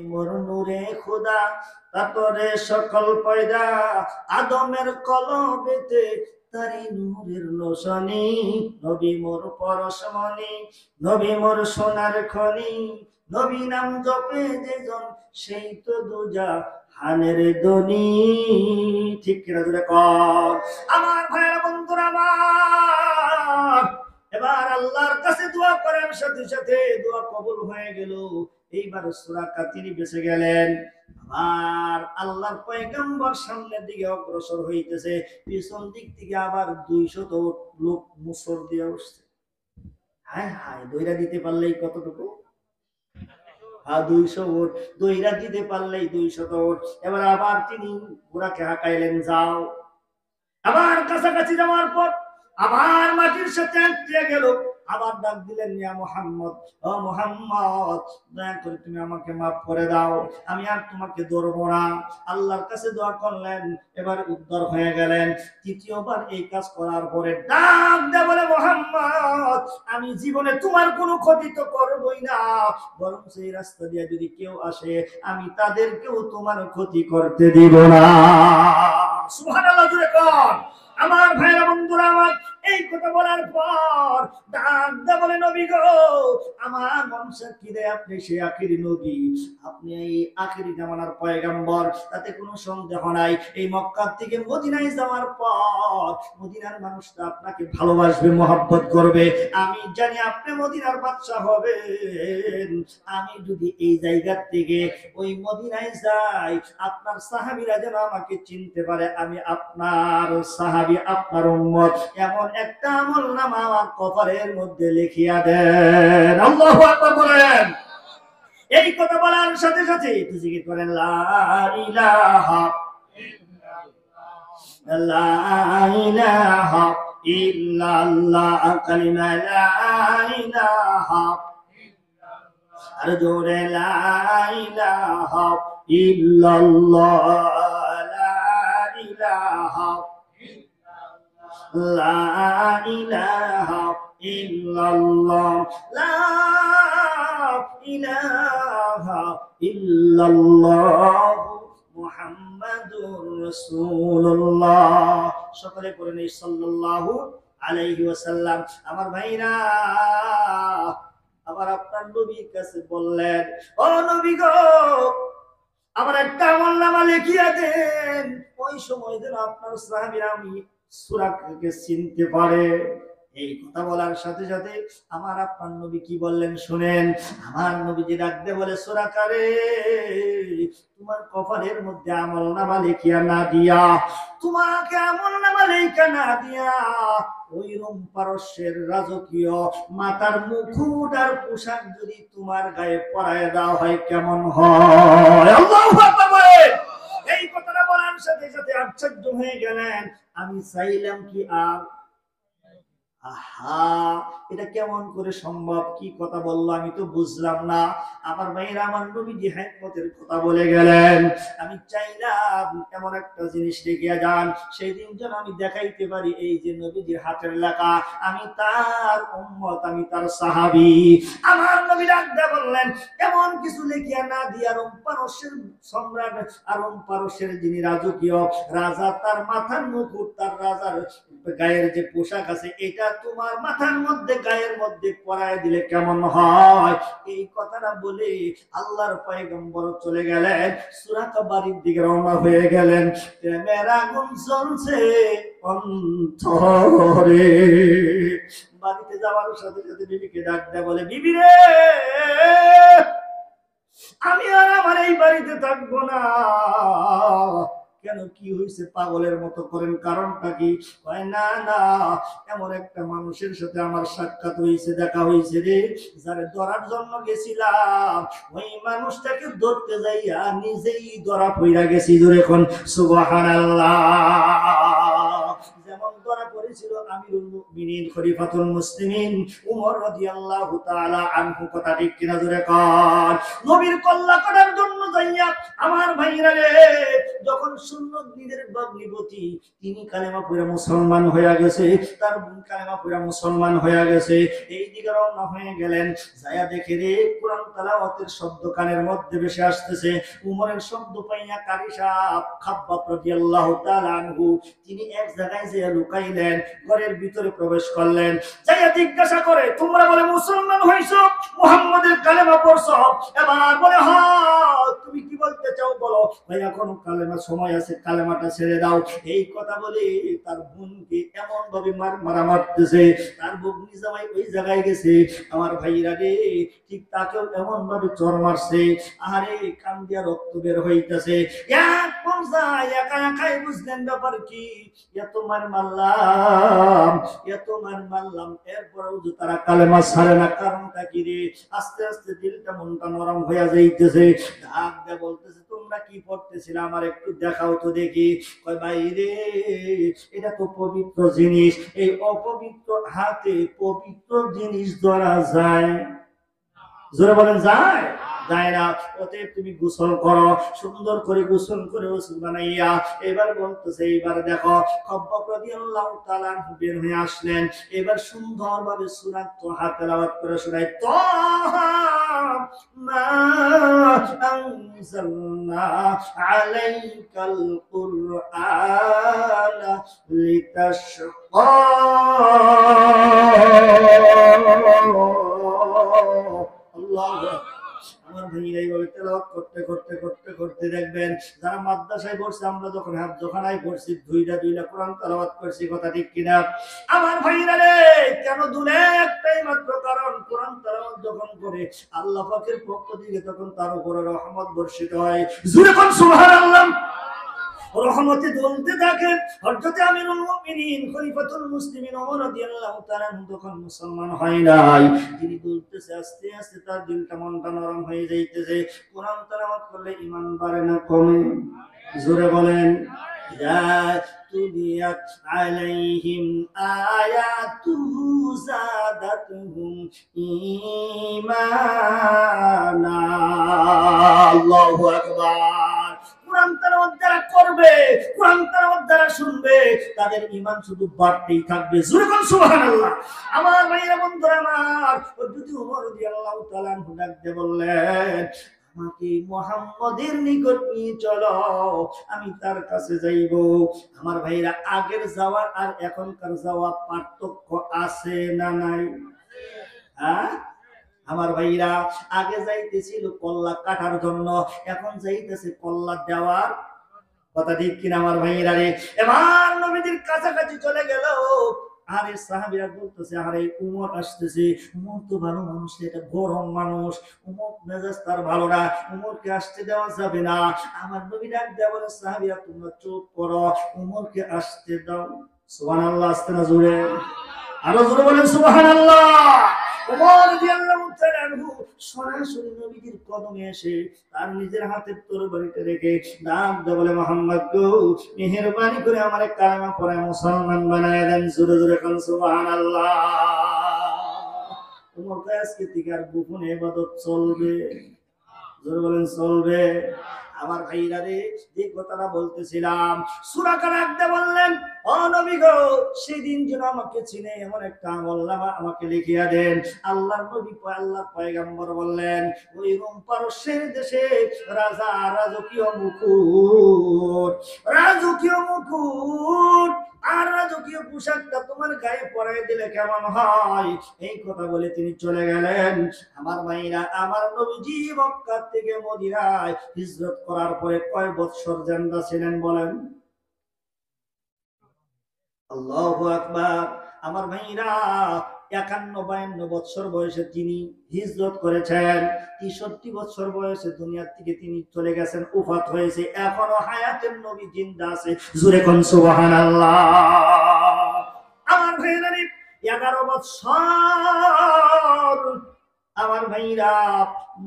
মোর নূরে খুদা তাতরে সকল পয়দা আদমের কলবেতে তারি নূরের লোসনি নবী মোর পরশমণি নবী মোর সোনার খনি নবী নাম জপে যেজন সেই তো দুজা হানের দনি ঠিক কিনা জোরে কর আমার ভাইয়েরা বন্ধুরা আমার এবার আল্লাহর কাছে দোয়া করার সাথে সাথে দোয়া কবুল হয়ে গেল এইবার সূরা কাতিরি বেঁচে গেলেন আর আল্লাহর পয়গম্বর সামনের দিকে অগ্রসর হইতেছে পিছন দিক থেকে আবার 200 লোক মুসর দিয়ে উঠছে হায় হায় দইরা দিতে পারলেই কতটুকু 200 ওট দইরা দিতে পারলেই 200 ওট এবার আবার তিনি ঘোড়াকে হাঁকাইলেন যাও আবার কাছাকাছি যাওয়ার পর আবার মাটির সাথে আটকে গেল আবার ডাক দিলেন ইয়া মুহাম্মদ ও মুহাম্মদ দয়া করে তুমি আমাকে maaf করে দাও আমি আর তোমাকে ধরব না আল্লাহর কাছে দোয়া করলেন এবার উদ্ধার হয়ে গেলেন তৃতীয়বার এই কাজ করার পরে ডাক দিয়ে বলে মুহাম্মদ আমি জীবনে তোমার কোনো ক্ষতি তো করবই না বরং সেই রাস্তা দিয়ে যদি কেউ আসে আমি তাদেরকেও তোমার ক্ষতি করতে দিব না সুবহানাল্লাহ জোরে কর আমার ভাইরা বন্ধুরা আমার এই কথা বলার পর ডাক দা বলে নবী গো আমার বংশের কি রে আপনি সেই আখিরি নবী আপনি এই আখিরি জামানার পয়গম্বর তাতে কোনো সন্দেহ নাই এই মক্কা থেকে মদিনায় যাওয়ার পর মদিনার মানুষরা আপনাকে ভালোবাসবে মহব্বত করবে আমি জানি আপনি মদিনার বাদশা হবেন আমি যদি এই জায়গা থেকে ওই মদিনায় যাই আপনার সাহাবীরা যেন আমাকে চিনতে পারে আমি আপনার সাহাবী আপনার উম্মত এমন একটা আমলনামা আমার কবরের মধ্যে লিখিয়া দেন আল্লাহু আকবার বলেন এই কথা বলার সাথে সাথে একটু জিকির করেন লা ইলাহা ইল্লাল্লাহ লা ইলাহা ইল্লাল্লাহ কালিমা লা ইলাহা আর জোরে লা ইলাহা ইল্লাল্লাহ লা ইলাহা লা ইলাহা ইল্লাল্লাহ লা ইলাহা ইল্লাল্লাহ মুহাম্মাদুর রাসূলুল্লাহ সকলে পড়েন সাল্লাল্লাহু আলাইহি ওয়াসাল্লাম আমার ভাইরা আবার আপনার নবীর কাছে বললেন ও নবী গো আমার একটা আমলনামা লিখিয়ে দেন ওই সময় যেন আপনার সাহাবীরা আমি সূরাকে চিনতে পারে এই কথা বলার সাথে সাথে আমার আপনার নবী কি বললেন শুনেন আমার নবীজি ডাক দিয়ে বলে সূরাকারে তোমার কপালের মধ্যে আমলনামা লিখিয়া না দিয়া তোমাকে আমলনামা লেখা না দিয়া ওই রোম পারস্যের রাজকীয় মাথার মুকুট আর পোশাক যদি তোমার গায়ে পরায় দেওয়া হয় কেমন হয় আল্লাহু আকবার এই কথাটা বলার সাথে সাথে আশ্চর্য হয়ে গেলেন আমি চাইলাম কি আর আহা এটা কেমন করে সম্ভব কি কথা বললো আমি তো বুঝলাম না আমার ভাইরা আমার নবীজি হিকমতের কথা বলে গেলেন আমি চাইলাম এমন একটা জিনিস দেখিয়ে যান সেই দিন যেন আমি দেখাইতে পারি এই যে নবীজির হাতের লেখা আমি তার উম্মত আমি তার সাহাবী আমার নবী ডাক দিয়ে বললেন এমন কিছু লিখিয়া না দিয়া রোম পারস্যের সম্রাট আর রোম পারস্যের যিনি রাজকীয় রাজা তার মাথার মুকুট তার রাজার গায়ের যে পোশাক আছে এটা তোমার মাথার মধ্যে গায়ের মধ্যে পরায় দিলে কেমন হয় এই কথাটা বলে আল্লাহর পয়গম্বর চলে গেলেন সূরা বাড়ির দিকে রওনা হয়ে গেলেন প্রেমের আগুন জ্বলছে অন্তরে বাড়িতে যাওয়ার সাথে সাথে বিবিকে ডাক দেয় বলে বিবি রে আমি আর আমার এই বাড়িতে থাকবো না কেন কি হয়েছে পাগলের মতো করেন কারণটা কি হয় না না এমন একটা মানুষের সাথে আমার সাক্ষাৎ হয়েছে দেখা হয়েছে রে যারে ধরার জন্য গেছিলাম ওই মানুষটাকে ধরতে যাইয়া নিজেই ধরা পইরা গেছি ধরে এখন সুবহানাল্লাহ যেমন ধরা পড়েছিল আমিরুল মুমিনিন খলিফাতুল মুসলিমিন উমর রাদিয়াল্লাহু তাআলা আনহু। কথা ঠিক কিনা জোরে কর। নবীর কল্লা করার জন্য যাইয়া আমার ভাইরা রে, যখন সুন্নত দিনের ভগ্নিপতি তিনি কালেমা পড়ে মুসলমান হয়ে গেছে, তার বোন কালেমা পড়ে মুসলমান হয়ে গেছে, এই দিকে রওনা হয়ে গেলেন। যায়া দেখে রে কোরআন তেলাওয়াতের শব্দ কানের মধ্যে ভেসে আসতেছে। উমরের শব্দ পাইয়া কারি সাহেব খাব্বাব রাদিয়াল্লাহু তাআলা আনহু তিনি এক জায়গায় যেয়ে লুকাইলেন, ঘরের ভিতরে প্রবেশ করলেন। যাইয়া জিজ্ঞাসা করে, তোমরা বলে মুসলমান হইছো, মুহাম্মাদের কালেমা পড়ছো? এবার বলে হ্যাঁ, তুমি কি বলতে চাও বলো। ভাই এখন কালেমা সময় আছে, কালেমাটা ছেড়ে দাও। এই কথা বলে তার বোনকে এমন ভাবে মারা মারতেছে, তার বগ্নি জামাই ওই জায়গায় গেছে। আমার ভাইরা রে, ঠিক তাকেও এমন ভাবে চর মারছে, আরে কান দিয়া রক্ত বের হইতেছে। এক পর্যায়ে একা একাই বুঝলেন ব্যাপার কি, এত মার মারলাম, এত মার মারলাম, এরপরেও যে তারা কালেমা ছাড়ে না, কারণটা কি রে? আস্তে আস্তে দিলটা মনটা নরম হয়ে যাইতেছে। ডাক দিয়ে বলতেছে, তোমরা কি পড়তেছিলে আমার একটু দেখাও তো দেখি। কয় ভাই রে, এটা তো পবিত্র জিনিস, এই অপবিত্র হাতে পবিত্র জিনিস ধরা যায়? জোরে বলেন যায়? যায় না। অতএব তুমি গোসল করো, সুন্দর করে গোসল করে ওযু বানাইয়া। এবার বলতেছে, এবার দেখো খাব্বাব রাদিয়াল্লাহু তাআলা বের হয়ে আসলেন। এবার সুন্দরভাবে সূরা তাহা তেলাওয়াত করে শোনায়, তাহা মা আনজালনা আলাইকাল কুরআনা লিতাশকা। আল্লাহু আমার ভাইরা এইভাবে তেলাওয়াত করতে করতে করতে করতে দেখবেন, যারা মাদ্রাসায় পড়ছে, আমরা যখন হাফজখানায় পড়ছি, দুইটা কোরআন তেলাওয়াত করছি। কথা ঠিক কিনা? আমার ভাইরা রে, কেন দুলে? একটাই মাত্র কারণ, কোরআন তেলাওয়াত যখন করে আল্লাহ পাকের পক্ষ থেকে তখন তার উপরে রহমত বর্ষিত হয়। জোরে কোন সুবহানাল্লাহ। রহমতে দলতে থাকে। হযরত আমিরুল মুমিনিন খলিফাতুল মুসলিমিন ওমর রাদিয়াল্লাহু তাআলা তখন মুসলমান হয় নাই, তিনি দলতেছে, আস্তে আস্তে তার দিলটা মনটা নরম হয়ে যাইতেছে। কোরআন তেলাওয়াত করলে ঈমান বাড়ে না কমে? জোরে বলেন। তুলিয়াত আলাইহিম আয়াতুহু যাদাতুহুম ঈমানা। আল্লাহু আকবার। কোরআন তেলাওয়াত যারা করবে, কোরআন তেলাওয়াত যারা শুনবে, তাদের ঈমান শুধু বাড়তেই থাকবে। জোরে বল সুবহানাল্লাহ। আমার ভাইরা বন্ধুরা আমার, হযরত ওমর রাদিয়াল্লাহু তাআলা ডাক দিয়ে বললেন, আমাকে মুহাম্মাদের নিকট নিয়ে চলো, আমি তার কাছে যাইব। আমার ভাইরা, আগের যাওয়া আর এখনকার যাওয়া পার্থক্য আছে না নাই? হ্যাঁ আমার ভাইরা, আগে যাইতেছিল কল্লা কাটার জন্য, এখন যাইতেছে কল্লা দেওয়ার। কথা ঠিক কিনা আমার ভাইরা রে? এবার নবীদের কাছাকাছি চলে গেল। আরে সাহাবীরা বলতেছে, আরে উমর আসতেছে, উমর তো ভালো মানুষ, এটা গরম মানুষ, উমর মেজাজ তার ভালো না, উমরকে আসতে দেওয়া যাবে না। আমার নবী ডাক দেয়া বলে, সাহাবীরা তোমরা চুপ করো, উমরকে আসতে দাও। সুবহানাল্লাহ। আসতে না জোরে? আরো জোরে বলেন সুবহানাল্লাহ। ওমর রাদিয়াল্লাহু তাআলা আনহু সরাসরি নবীর কদমে এসে তার নিজের হাতের তরবারিটা রেখে ডাক দিয়ে বলে, মুহাম্মদ গো, মেহেরবানি করে আমারে কালেমা পড়ে মুসলমান বানায় দেন। জোরে জোরে বলেন সুবহানাল্লাহ। ওমর কয়, আজকে থেকে আর গোপনে ইবাদত চলবে? জোরে বলেন চলবে? আমার ভাইরা রে, যে কথাটা বলতেছিলাম, সূরা কারাকতে বললেন, ও নবী গো, সেদিন যেন আমাকে চিনে এমন একটা আমলনামা আমাকে লিখিয়া দেন। আল্লাহর নবী, আল্লাহর পয়গম্বর বললেন, ওই রোম পারস্যের দেশে রাজা রাজকীয় মুকুট, রাজকীয় মুকুট আর রাজকীয় পোশাকটা তোমার গায়ে পরাই দিলে কেমন হয়? এই কথা বলে তিনি চলে গেলেন। আমার ভাইরা, আমার নবীজি মক্কা থেকে মদিনায় হিজরত করার পরে কয় বছর জিন্দা ছিলেন বলেন? আল্লাহু আকবার। আমার ভাইরা, 51-52 বছর বয়সে তিনি হিজরত করেছেন। 63 বছর বয়সে দুনিয়া থেকে তিনি চলে গেছেন, ওফাত হয়েছে। এখনো হায়াতের নবী জিন্দা আছে। জোরে কোন সুবহানাল্লাহ। আমার ভাইরা, 11 বছর আমার ভাইরা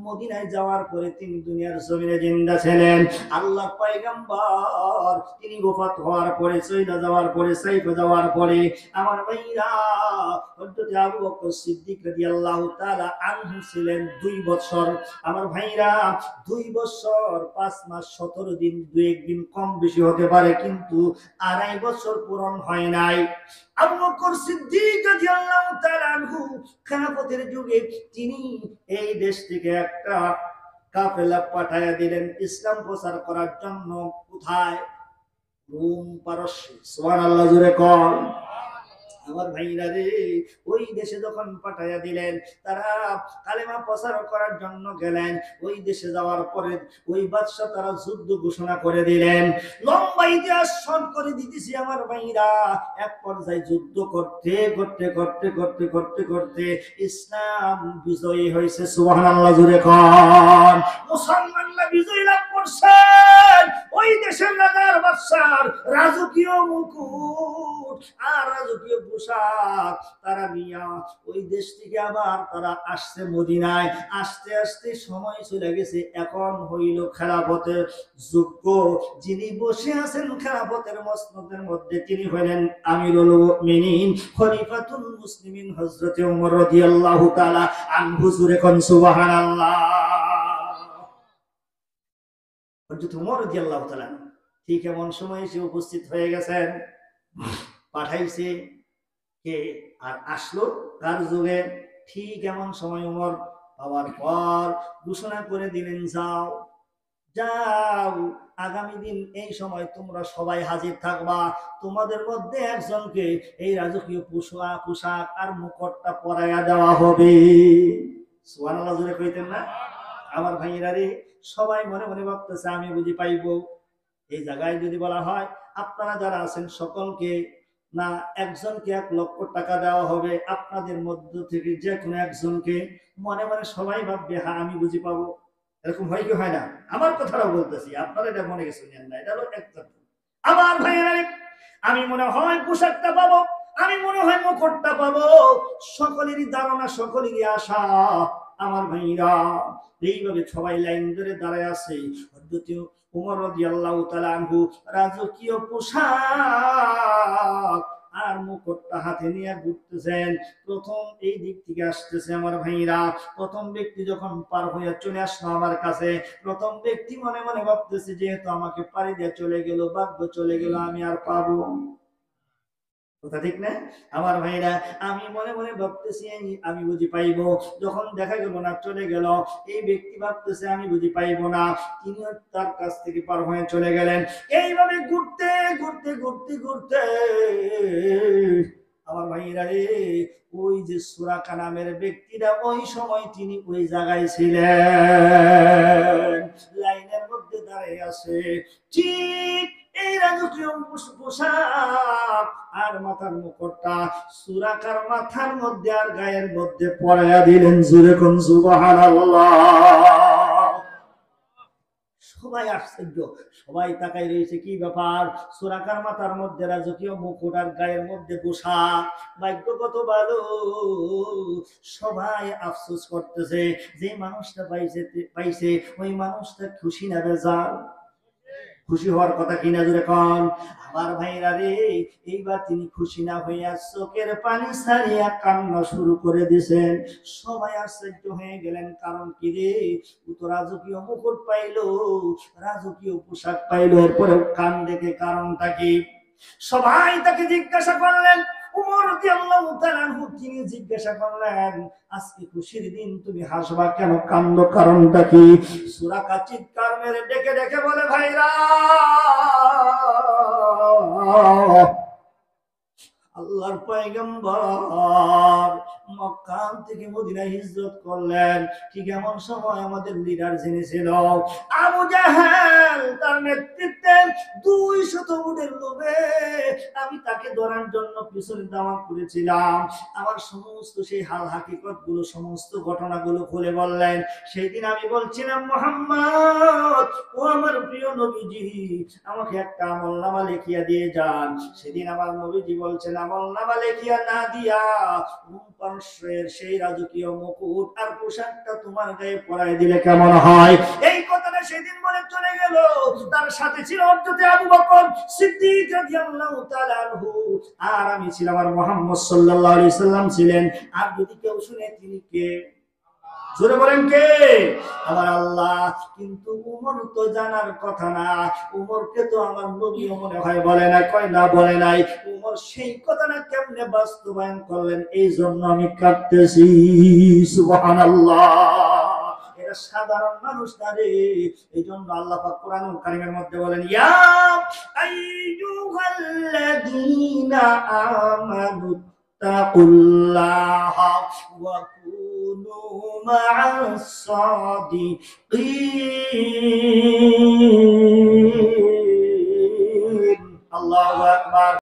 মদিনায় যাওয়ার পরে তিনি দুনিয়ার জমিনে জিন্দা ছিলেন। আল্লাহ পয়গম্বর তিনি ওফাত হওয়ার পরে, চলে যাওয়ার পরে, সাইফ যাওয়ার পরে আমার ভাইরা হযরত আবু বকর সিদ্দিক রাদিয়াল্লাহু তাআলা আনহু ছিলেন 2 বছর। আমার ভাইরা 2 বছর 5 মাস 17 দিন, 2-1 দিন কম বেশি হতে পারে, কিন্তু 2.5 বছর পূরণ হয় নাই। আবু বকর সিদ্দিক রাদিয়াল্লাহু তাআলা আনহু খেলাফতের যুগে তিনি এই দেশ থেকে একটা কাফেলা পাঠায়া দিলেন ইসলাম প্রচার করার জন্য। কোথায়? রোম, পারস্য। সুবহানাল্লাহ, জোরে কর। আমার ভাইরা রে, ওই দেশে যখন পাঠাইয়া দিলেন, তারা কালেমা প্রচার করার জন্য গেলেন। ওই দেশে যাওয়ার পরে ওই বাদশা তারা যুদ্ধ ঘোষণা করে দিলেন। লম্বা ইতিহাস শর্ট করে দিতেছি আমার ভাইরা। এক পর্যায়ে যুদ্ধ করতে করতে করতে করতে করতে করতে ইসলাম বিজয়ী হয়েছে। সুবহানাল্লাহ, জোরে কর। মুসলমানরা বিজয় লাভ করছেন। ওই দেশের রাজার বাদশার রাজকীয় মুকুট আর রাজকীয় পোশাক তারা নিয়া ওই দেশ থেকে আবার তারা আসছে মদিনায়। আসতে আসতে সময় চলে গেছে। এখন হইল খেলাফতের যোগ্য। যিনি বসে আছেন খেলাফতের মসনদের মধ্যে তিনি হলেন আমিরুল মুমিনিন খলিফাতুল মুসলিমিন হযরত ওমর রাদিয়াল্লাহু তাআলা আনহু। জোরে কোন সুবহানাল্লাহ। হযরত ওমর রাদিয়াল্লাহু তাআলা ঠিক এমন সময় এসে উপস্থিত হয়ে গেছেন। পাঠাইছে কে আর আসলো কার যুগে? ঠিক এমন সময় ওমর পাওয়ার পর ঘোষণা করে দিলেন, যাও যাও, আগামী দিন এই সময় তোমরা সবাই হাজির থাকবা। তোমাদের মধ্যে একজনকে এই রাজকীয় পোশাক আর মুকুটটা পরাইয়া দেওয়া হবে। সুবহানাল্লাহ, জোরে কইতেন না? আমার ভাইয়েরা রে, সবাই মনে মনে ভাবতেছে আমি বুঝি পাইবো। এই জায়গায় যদি বলা হয় আপনারা যারা আছেন সকলকে না, একজনকে 1 লক্ষ টাকা দেওয়া হবে, আপনাদের মধ্য থেকে যে কোনো একজনকে, মনে মনে সবাই ভাববে হ্যাঁ আমি বুঝি পাবো। এরকম হয় কি হয় না? আমার কথাটাও বলতেছি, আপনারা এটা মনে গেছেন না, এটা হলো একজন। আমার ভাইয়েরা, আমি মনে হয় পোশাকটা পাবো, আমি মনে হয় মুকুটটা পাবো। সকলেরই ধারণা, সকলেরই আশা। আমার ভাইরা এইভাবে সবাই লাইন ধরে দাঁড়ায় আছে। ওমর রাদিয়াল্লাহু তাআলা আনহু রাজকীয় পোশাক আর মুকুটটা হাতে নিয়ে ঘুরতেছেন। প্রথম এই দিক থেকে আসতেছে আমার ভাইরা। প্রথম ব্যক্তি যখন পার হয়ে চলে আসলো আমার কাছে, প্রথম ব্যক্তি মনে মনে ভাবতেছে যেহেতু আমাকে পাড়ি দিয়ে চলে গেল, ভাগ্য চলে গেল, আমি আর পাবো। কথা ঠিক না আমার ভাইরা? আমি মনে মনে ভাবতেছি আমি বুঝি পাইবো। যখন দেখা গেল না, চলে গেল, এই ব্যক্তি ভাবতেছে আমি বুঝি পাইবো না, তিনিও তার কাছ থেকে পার হয়ে চলে গেলেন। এইভাবে ঘুরতে ঘুরতে ঘুরতে ঘুরতে আমার ভাইরা রে, ওই যে সুরাকা নামের ব্যক্তিটা ওই সময় তিনি ওই জায়গায় ছিলেন, লাইনের মধ্যে দাঁড়িয়ে আছে। ঠিক এই রাজকীয় পোশাক আর মাথার মুকুটটা সুরাকার মাথার মধ্যে আর গায়ের মধ্যে পরাইয়া দিলেন। জোরে কোন সুবহানাল্লাহ। সবাই আশ্চর্য, সবাই তাকাই রয়েছে, কি ব্যাপার? সুরাকার মাথার মধ্যে রাজকীয় মুকুট আর গায়ের মধ্যে পোশাক, ভাগ্য কত ভালো। সবাই আফসোস করতেছে, যে মানুষটা পাইছে ওই মানুষটা খুশি না বেজার? খুশি হওয়ার কথা কিনা, জোরে কোন। আমার ভাইরা রে, এইবার তিনি খুশি না হইয়া চোখের পানি ছাড়িয়া কান্না শুরু করে দিয়েছেন। সবাই আশ্চর্য হয়ে গেলেন, কারণ কি রে? ও তো রাজকীয় মুকুট পাইলো, রাজকীয় পোশাক পাইলো, এরপরে কান দেখে কারণটা কি? সবাই তাকে জিজ্ঞাসা করলেন। ওমর রাদিয়াল্লাহু তাআলা আনহু তিনি জিজ্ঞাসা করলেন, আজকে খুশির দিন, তুমি হাসবা কেন, কান্দো কারণটা কি? সুরাকা চিৎকার মেরে ডেকে ডেকে বলে, ভাইরা, আল্লাহর পয়গম্বর মক্কা থেকে মদিনায় হিজরত করলেন। ঠিক এমন সময় আমাদের লিডার যিনি ছিল আবু জাহেল, তার নেতৃত্বে 200 উটের লোভে আমি তাকে ধরার জন্য পিছনে দাওয়াত করেছিলাম। আমার সমস্ত সেই হাল হাকিকত গুলো, সমস্ত ঘটনাগুলো খুলে বললেন। সেই দিন আমি বলছিলাম, মুহাম্মদ ও আমার প্রিয় নবীজি, আমাকে একটা আমলনামা লিখিয়ে দিয়ে যান। সেদিন আমার নবীজি বলছেন, আমল নামা লেখিয়া না দিয়া পার্শ্বের সেই রাজকীয় মুকুট আর পোশাকটা তোমার গায়ে পরাই দিলে কেমন হয়? এই কথাটা সেদিন বলে চলে গেল। তার সাথে ছিল হযরত আবু বকর সিদ্দিক রাদিয়াল্লাহু তাআলা আনহু, আর আমি ছিলাম, আর মুহাম্মদ সাল্লাল্লাহু আলাইহি সাল্লাম ছিলেন। আর যদি কেউ শুনে তিনি কে? জোরে বলেন কে? আমার আল্লাহ। কিন্তু উমর তো জানার কথা না, উমরকে তো আমার নবী মনে হয় বলে নাই, কয় না বলে নাই। উমর সেই কথাটা কেমনে বাস্তবায়ন করলেন, এই জন্য আমি কাঁদতেছি। সুবহানাল্লাহ। এটা সাধারণ মানুষ না রে। এই জন্য আল্লাহ পাক কোরআনুল কারীমের মধ্যে বলেন, ইয়া আইয়ুহাল্লাযীনা আমানু তাকুল্লাহা ওয়া কুনু মা'আস সাদিকিন। আল্লাহু আকবার।